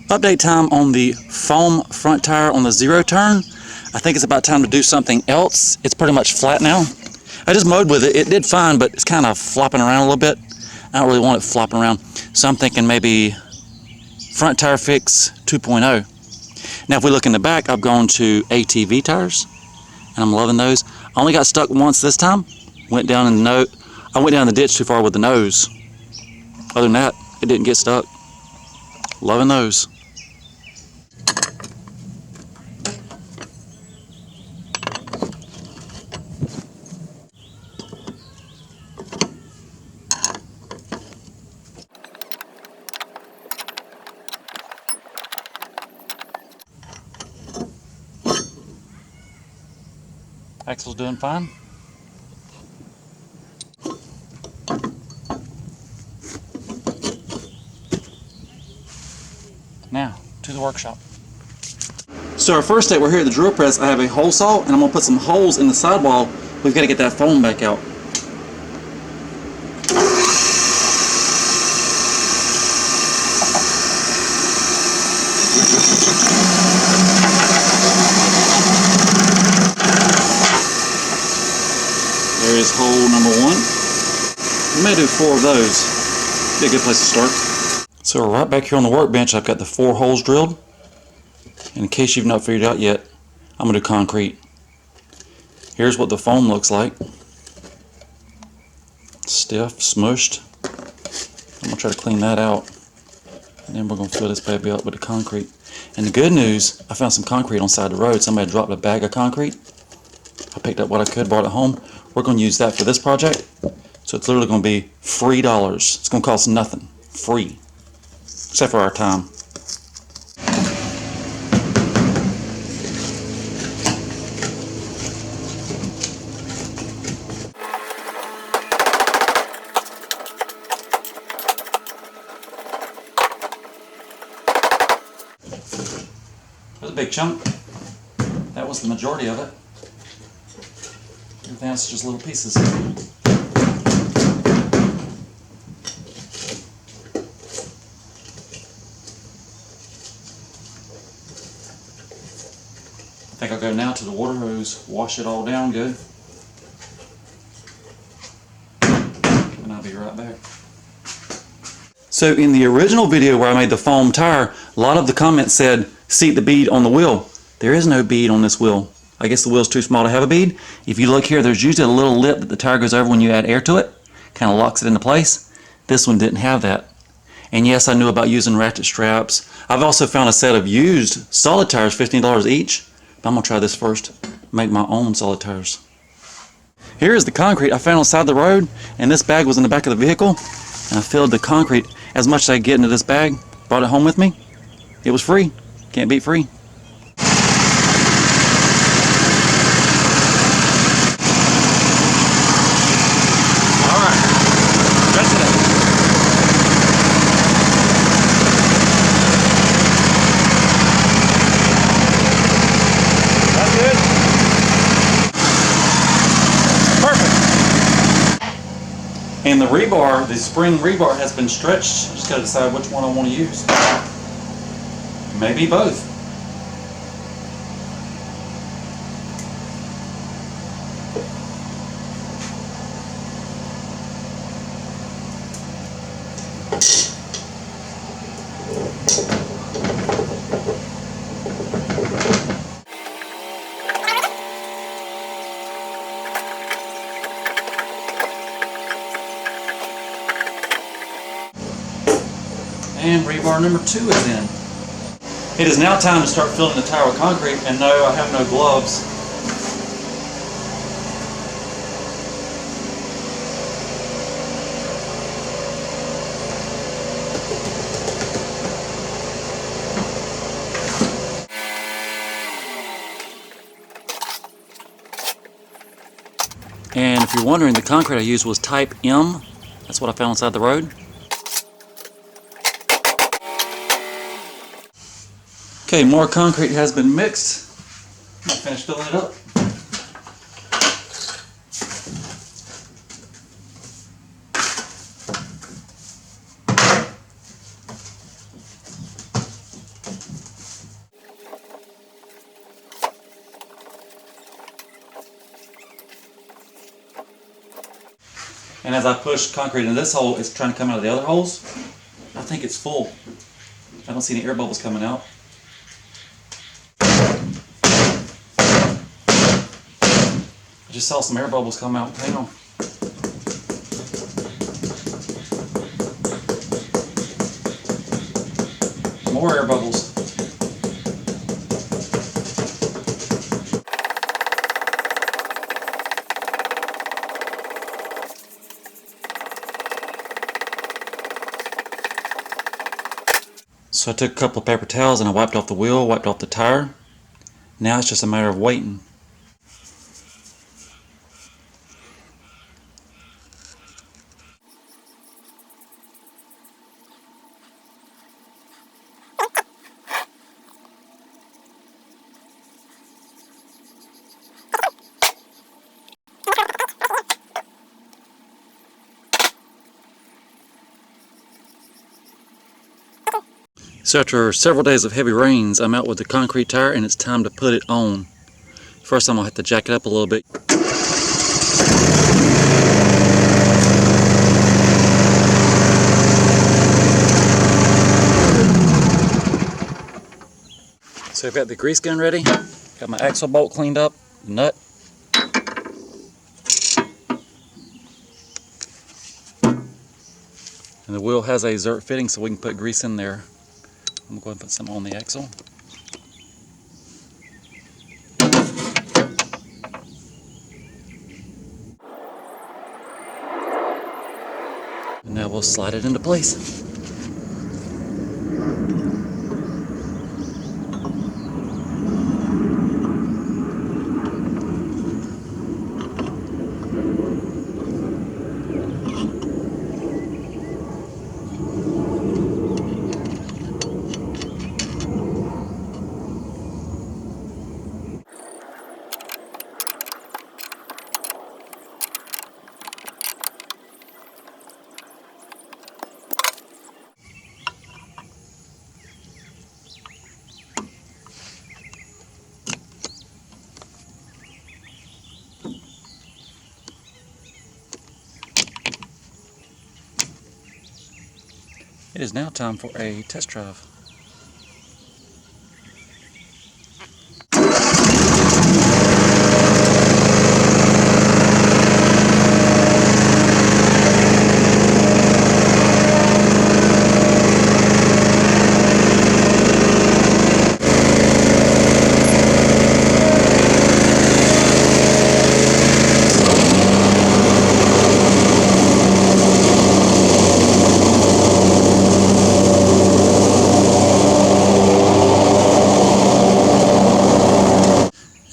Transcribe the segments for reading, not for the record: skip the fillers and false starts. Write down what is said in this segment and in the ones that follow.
Update time on the foam front tire on the zero turn. I think it's about time to do something else. It's pretty much flat now. I just mowed with it. It did fine, but it's kind of flopping around a little bit. I don't really want it flopping around. So I'm thinking maybe front tire fix 2.0. Now if we look in the back, I've gone to ATV tires, and I'm loving those. I only got stuck once this time. Went down in the I went down the ditch too far with the nose. Other than that, it didn't get stuck. Loving those. Axle's doing fine. Now, to the workshop. So our first step, we're here at the drill press. I have a hole saw, and I'm going to put some holes in the sidewall. We've got to get that foam back out. There is hole number one. We may do 4 of those. Be a good place to start. So right back here on the workbench, I've got the 4 holes drilled. And in case you've not figured it out yet, I'm going to do concrete. Here's what the foam looks like. Stiff, smushed. I'm going to try to clean that out. And then we're going to fill this baby up with the concrete. And the good news, I found some concrete on the side of the road. Somebody dropped a bag of concrete. I picked up what I could, brought it home. We're going to use that for this project. So it's literally going to be free dollars. It's going to cost nothing. Free. Except for our time. There's a big chunk. That was the majority of it. Everything else is just little pieces. I think I'll go now to the water hose, wash it all down good, and I'll be right back. So in the original video where I made the foam tire, a lot of the comments said, seat the bead on the wheel. There is no bead on this wheel. I guess the wheel's too small to have a bead. If you look here, there's usually a little lip that the tire goes over when you add air to it. Kind of locks it into place. This one didn't have that. And yes, I knew about using ratchet straps. I've also found a set of used solid tires, $15 each. But I'm going to try this first. Make my own solid tires. Here is the concrete I found on the side of the road. And this bag was in the back of the vehicle. And I filled the concrete as much as I could get into this bag. Brought it home with me. It was free. Can't beat free. And the rebar, the spring rebar has been stretched. Just got to decide which one I want to use. Maybe both. And rebar number 2 is in. It is now time to start filling the tire with concrete, and no, I have no gloves. And if you're wondering, the concrete I used was type M. That's what I found inside the road. Okay, more concrete has been mixed. I'm gonna finish filling it up. And as I push concrete into this hole, it's trying to come out of the other holes. I think it's full. I don't see any air bubbles coming out. I just saw some air bubbles come out. Hang on. More air bubbles. So I took a couple of paper towels and I wiped off the wheel, wiped off the tire. Now it's just a matter of waiting. So after several days of heavy rains, I'm out with the concrete tire and it's time to put it on. First I'm going to have to jack it up a little bit. So I've got the grease gun ready, got my axle bolt cleaned up, nut. And the wheel has a Zerk fitting so we can put grease in there. I'm going to go ahead and put some on the axle. And now we'll slide it into place. It is now time for a test drive.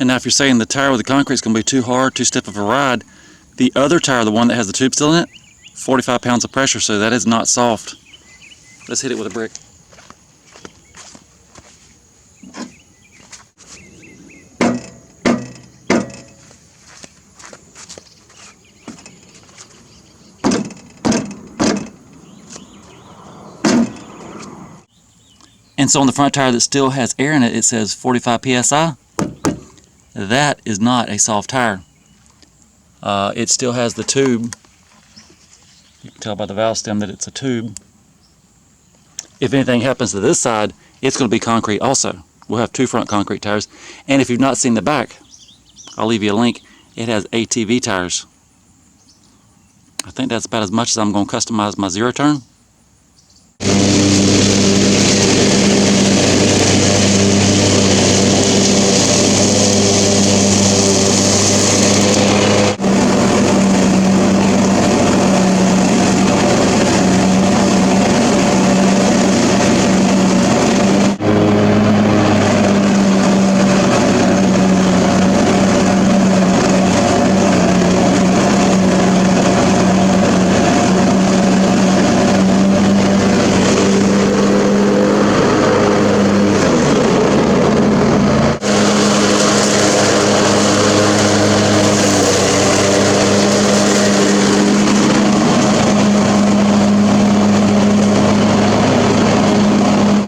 And now if you're saying the tire with the concrete is going to be too hard, too stiff of a ride, the other tire, the one that has the tube still in it, 45 pounds of pressure, so that is not soft. Let's hit it with a brick. And so on the front tire that still has air in it, it says 45 psi. That is not a soft tire. It still has the tube. You can tell by the valve stem that it's a tube. If anything happens to this side, it's going to be concrete also. We'll have two front concrete tires. And if you've not seen the back, I'll leave you a link. It has ATV tires. I think that's about as much as I'm going to customize my zero turn.